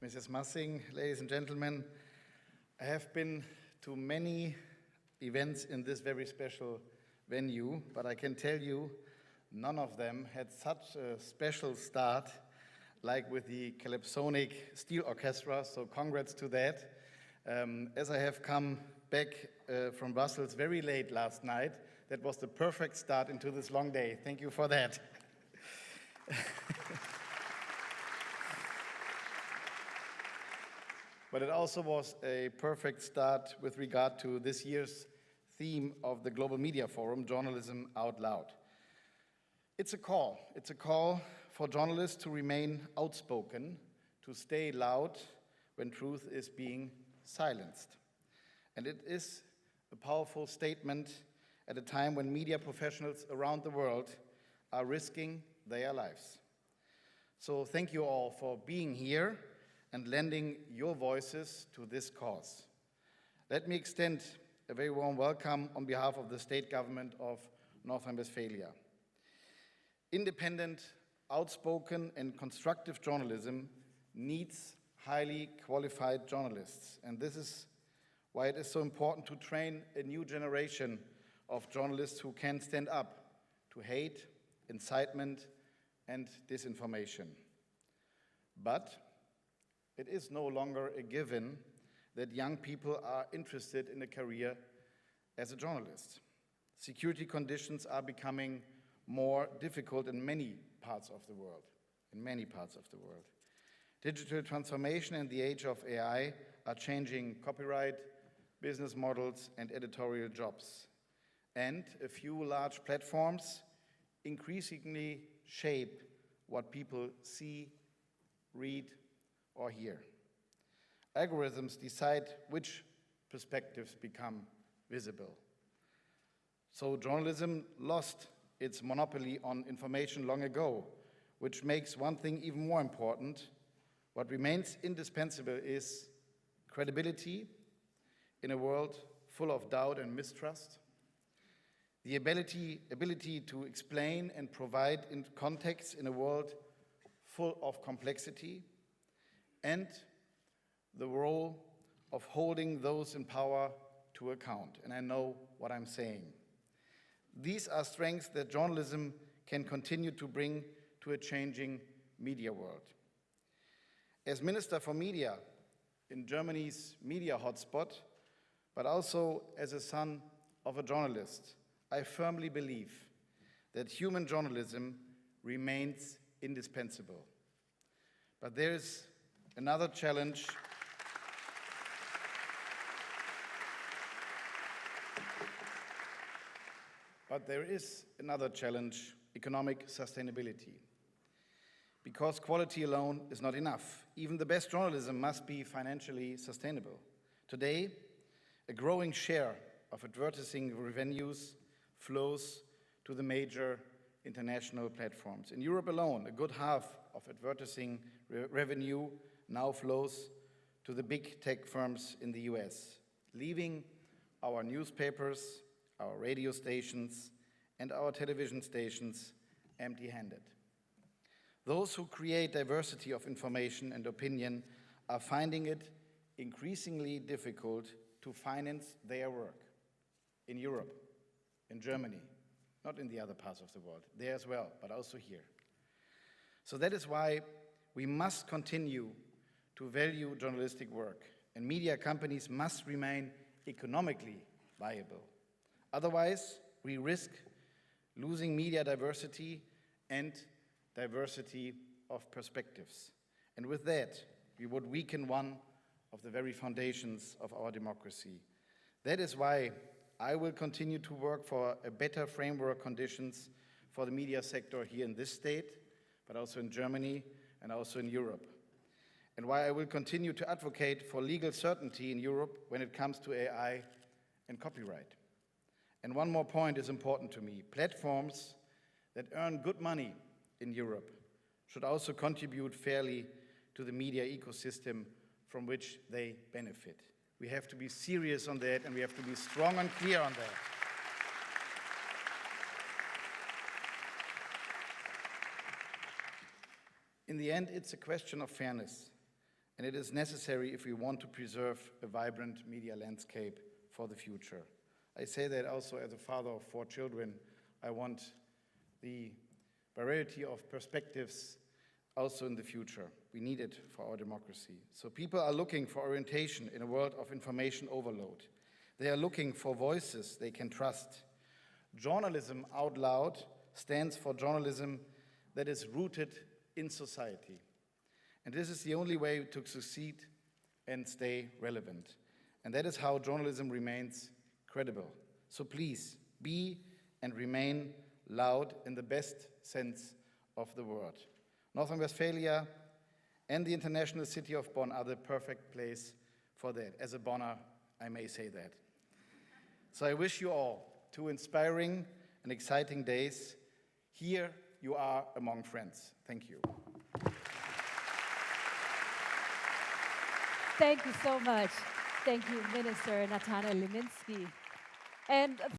Mrs. Massing, ladies and gentlemen. I have been to many events in this very special venue, but I can tell you none of them had such a special start like with the Calypsonic Steel Orchestra, so congrats to that. As I have come back from Brussels very late last night, that was the perfect start into this long day. Thank you for that. But it also was a perfect start with regard to this year's theme of the Global Media Forum, Journalism Out Loud. It's a call for journalists to remain outspoken, to stay loud when truth is being silenced. And it is a powerful statement at a time when media professionals around the world are risking their lives. So thank you all for being here and lending your voices to this cause. Let me extend a very warm welcome on behalf of the state government of North Rhine-Westphalia. Independent, outspoken, and constructive journalism needs highly qualified journalists, and this is why it is so important to train a new generation of journalists who can stand up to hate, incitement, and disinformation. But it is no longer a given that young people are interested in a career as a journalist. Security conditions are becoming more difficult in many parts of the world, Digital transformation and the age of AI are changing copyright, business models, and editorial jobs. And a few large platforms increasingly shape what people see, read, or hear. Algorithms decide which perspectives become visible. So journalism lost its monopoly on information long ago, which makes one thing even more important. What remains indispensable is credibility in a world full of doubt and mistrust, the ability to explain and provide in context in a world full of complexity, and the role of holding those in power to account. And I know what I'm saying. These are strengths that journalism can continue to bring to a changing media world. As Minister for Media in Germany's media hotspot, but also as a son of a journalist, I firmly believe that human journalism remains indispensable. But there is another challenge. Economic sustainability. Because quality alone is not enough. Even the best journalism must be financially sustainable. Today, a growing share of advertising revenues flows to the major international platforms. In Europe alone, a good half of advertising revenue now flows to the big tech firms in the US, leaving our newspapers, our radio stations, and our television stations empty-handed. Those who create diversity of information and opinion are finding it increasingly difficult to finance their work in Europe, in Germany, not in the other parts of the world, there as well, but also here. So that is why we must continue to value journalistic work, and media companies must remain economically viable. Otherwise, we risk losing media diversity and diversity of perspectives. And with that, we would weaken one of the very foundations of our democracy. That is why I will continue to work for a better framework conditions for the media sector here in this state, but also in Germany and also in Europe. And why I will continue to advocate for legal certainty in Europe when it comes to AI and copyright. And one more point is important to me. Platforms that earn good money in Europe should also contribute fairly to the media ecosystem from which they benefit. We have to be serious on that, and we have to be strong and clear on that. In the end, it's a question of fairness. and it is necessary if we want to preserve a vibrant media landscape for the future. I say that also as a father of 4 children. I want the variety of perspectives also in the future. We need it for our democracy. So people are looking for orientation in a world of information overload. They are looking for voices they can trust. Journalism out loud stands for journalism that is rooted in society. And this is the only way to succeed and stay relevant. And that is how journalism remains credible. So please, be and remain loud in the best sense of the word. North Rhine-Westphalia and the international city of Bonn are the perfect place for that. As a Bonner, I may say that. So I wish you all 2 inspiring and exciting days. Here you are among friends. Thank you. Thank you so much. Thank you, Minister Nathanael Liminski. And